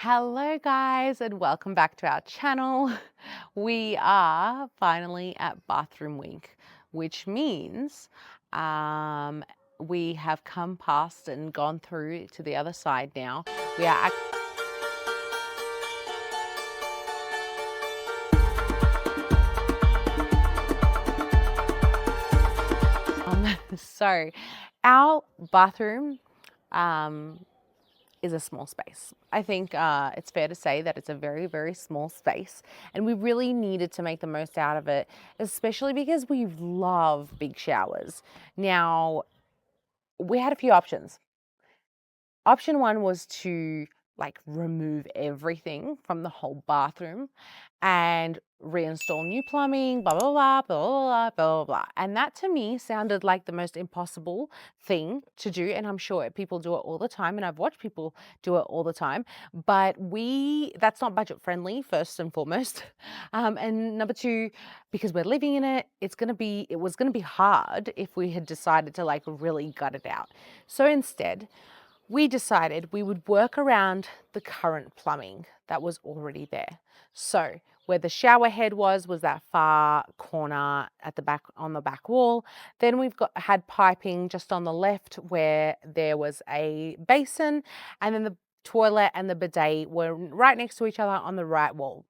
Hello guys and welcome back to our channel. We are finally at bathroom week, which means um, we have come past and gone through to the other side now. We are so our bathroom is a small space. I think it's fair to say that it's a very, very small space, and we really needed to make the most out of it, especially because we love big showers. Now, we had a few options. Option one was to remove everything from the whole bathroom and reinstall new plumbing, blah, blah, blah, blah, blah, blah, blah, blah. And that to me sounded like the most impossible thing to do. And I'm sure people do it all the time. And I've watched people do it all the time. But that's not budget friendly, first and foremost. And number two, because we're living in it, it was going to be hard if we had decided to really gut it out. So instead, we decided we would work around the current plumbing that was already there. So where the shower head was that far corner at the back on the back wall. Then had piping just on the left where there was a basin, and then the toilet and the bidet were right next to each other on the right wall.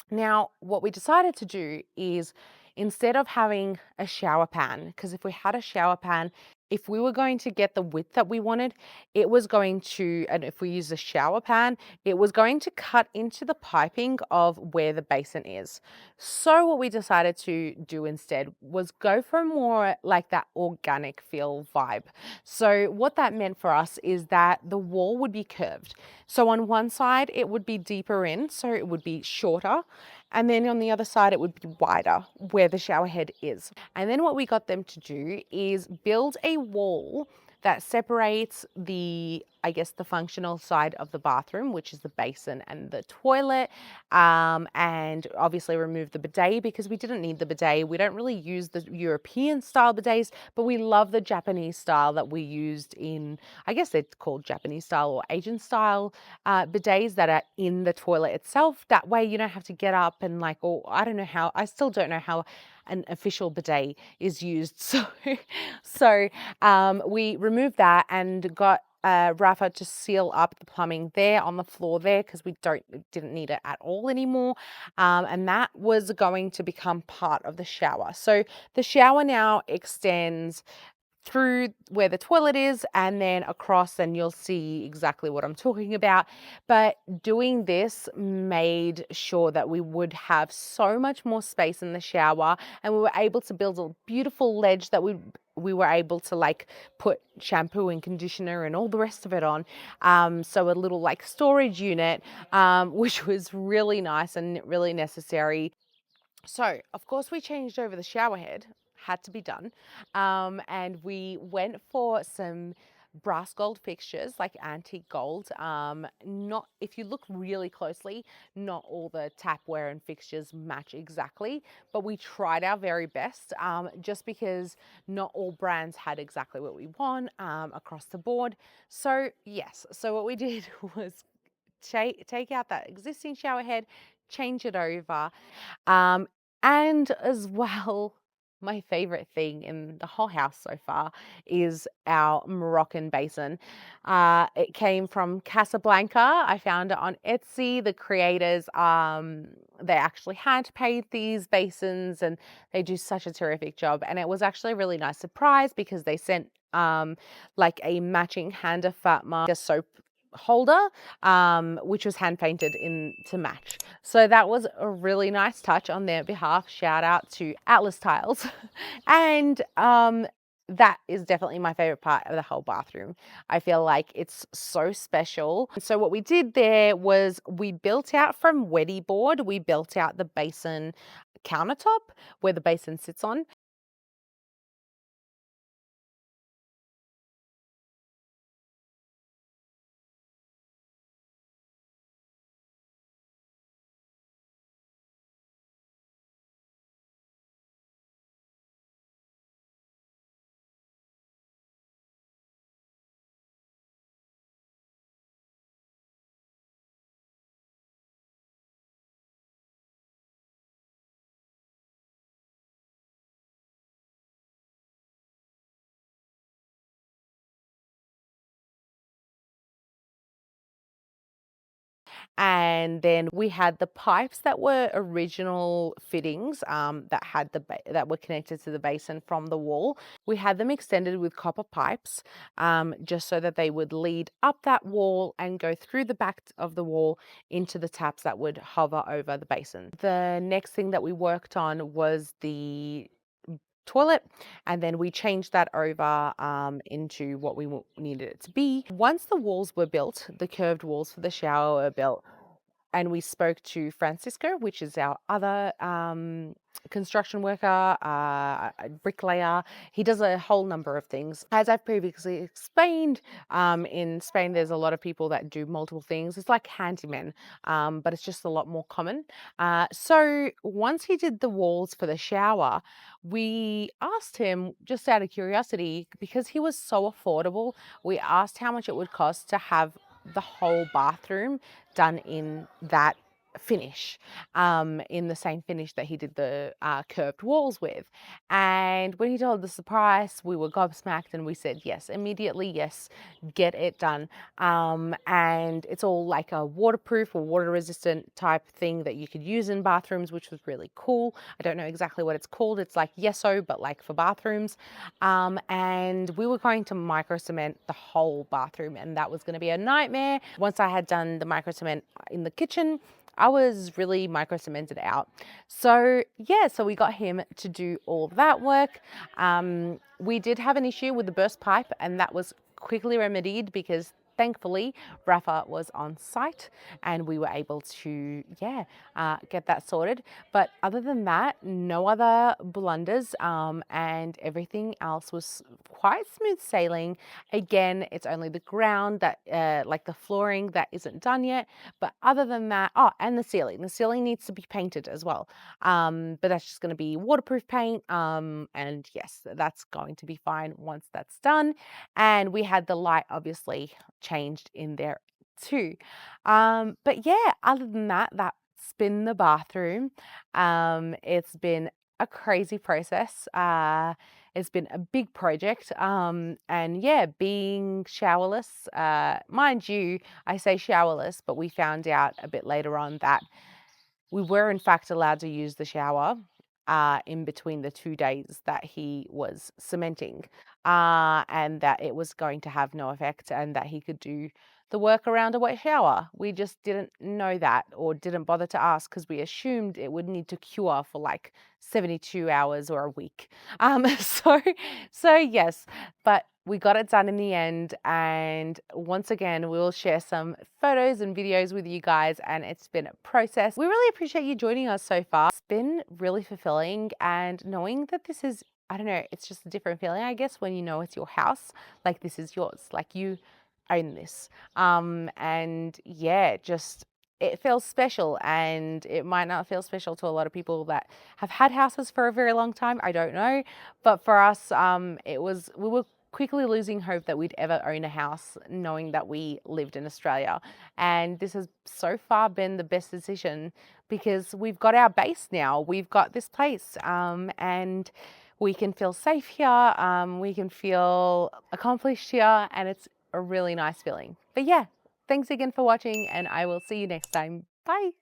Now, what we decided to do is instead of having a shower pan, because if we had a shower pan, if we were going to get the width that we wanted, and if we use a shower pan, it was going to cut into the piping of where the basin is. So what we decided to do instead was go for more like that organic feel vibe. So what that meant for us is that the wall would be curved. So on one side, it would be deeper in, so it would be shorter. And then on the other side, it would be wider where the shower head is. And then what we got them to do is build a wall that separates the functional side of the bathroom, which is the basin and the toilet, and obviously remove the bidet because we didn't need the bidet. We don't really use the European style bidets, but we love the Japanese style that we used I guess they're called Japanese style or Asian style bidets that are in the toilet itself. That way you don't have to get up and I still don't know how an official bidet is used. So we removed that and got Rafa to seal up the plumbing there on the floor there because we didn't need it at all anymore. And that was going to become part of the shower. So the shower now extends through where the toilet is and then across, and you'll see exactly what I'm talking about. But doing this made sure that we would have so much more space in the shower, and we were able to build a beautiful ledge that we were able to put shampoo and conditioner and all the rest of it on. So a little storage unit, which was really nice and really necessary. So, of course, we changed over the shower head, had to be done. And we went for some brass gold fixtures, like antique gold. Not, if you look really closely, not all the tapware and fixtures match exactly, but we tried our very best, just because not all brands had exactly what we want across the board. So, yes, so what we did was take out that existing shower head, change it over. Um, and as well, my favorite thing in the whole house so far is our Moroccan basin. It came from Casablanca. I found it on Etsy. The creators, they actually hand paint these basins and they do such a terrific job. And it was actually a really nice surprise because they sent a matching Handa Fatma soap holder, which was hand painted in to match. So that was a really nice touch on their behalf. Shout out to Atlas Tiles. And that is definitely my favorite part of the whole bathroom. I feel like it's so special. So what we did there was we built out from Weddy board, we built out the basin countertop where the basin sits on. And then we had the pipes that were original fittings that were connected to the basin from the wall. We had them extended with copper pipes, just so that they would lead up that wall and go through the back of the wall into the taps that would hover over the basin. The next thing that we worked on was the toilet, and then we changed that over into what we needed it to be. Once the walls were built, the curved walls for the shower were built, and we spoke to Francisco, which is our other construction worker, a bricklayer. He does a whole number of things. As I've previously explained, in Spain, there's a lot of people that do multiple things. It's like handymen, but it's just a lot more common. So once he did the walls for the shower, we asked him, just out of curiosity, because he was so affordable, we asked how much it would cost to have the whole bathroom done in that finish, in the same finish that he did the curved walls with. And when he told us the price, we were gobsmacked and we said yes, immediately, yes, get it done. And it's all like a waterproof or water resistant type thing that you could use in bathrooms, which was really cool. I don't know exactly what it's called. It's like Yeso, but like for bathrooms. And we were going to micro cement the whole bathroom, and that was going to be a nightmare. Once I had done the micro cement in the kitchen, I was really micro cemented out. So yeah, so we got him to do all that work. We did have an issue with the burst pipe, and that was quickly remedied because thankfully Rafa was on site and we were able to get that sorted. But other than that, no other blunders, and everything else was quite smooth sailing. Again, it's only the ground that like the flooring that isn't done yet, but other than that, oh, and the ceiling needs to be painted as well, but that's just going to be waterproof paint, and yes, that's going to be fine once that's done. And we had the light obviously changed in there too. But yeah, other than that, that's been the bathroom. It's been a crazy process. It's been a big project. And yeah, being showerless, mind you, I say showerless, but we found out a bit later on that we were in fact allowed to use the shower in between the 2 days that he was cementing, and that it was going to have no effect and that he could do the work around a wet shower. We just didn't know that, or didn't bother to ask, because we assumed it would need to cure for like 72 hours or a week. So yes, but we got it done in the end, and once again we'll share some photos and videos with you guys, and it's been a process. We really appreciate you joining us so far. It's been really fulfilling, and knowing that this is, I don't know, it's just a different feeling, I guess, when you know it's your house, like this is yours, like you own this. And yeah, just it feels special, and it might not feel special to a lot of people that have had houses for a very long time. I don't know, but for us, we were quickly losing hope that we'd ever own a house, knowing that we lived in Australia. And this has so far been the best decision, because we've got our base now. We've got this place, and we can feel safe here. We can feel accomplished here, and it's a really nice feeling. But yeah, thanks again for watching, and I will see you next time. Bye.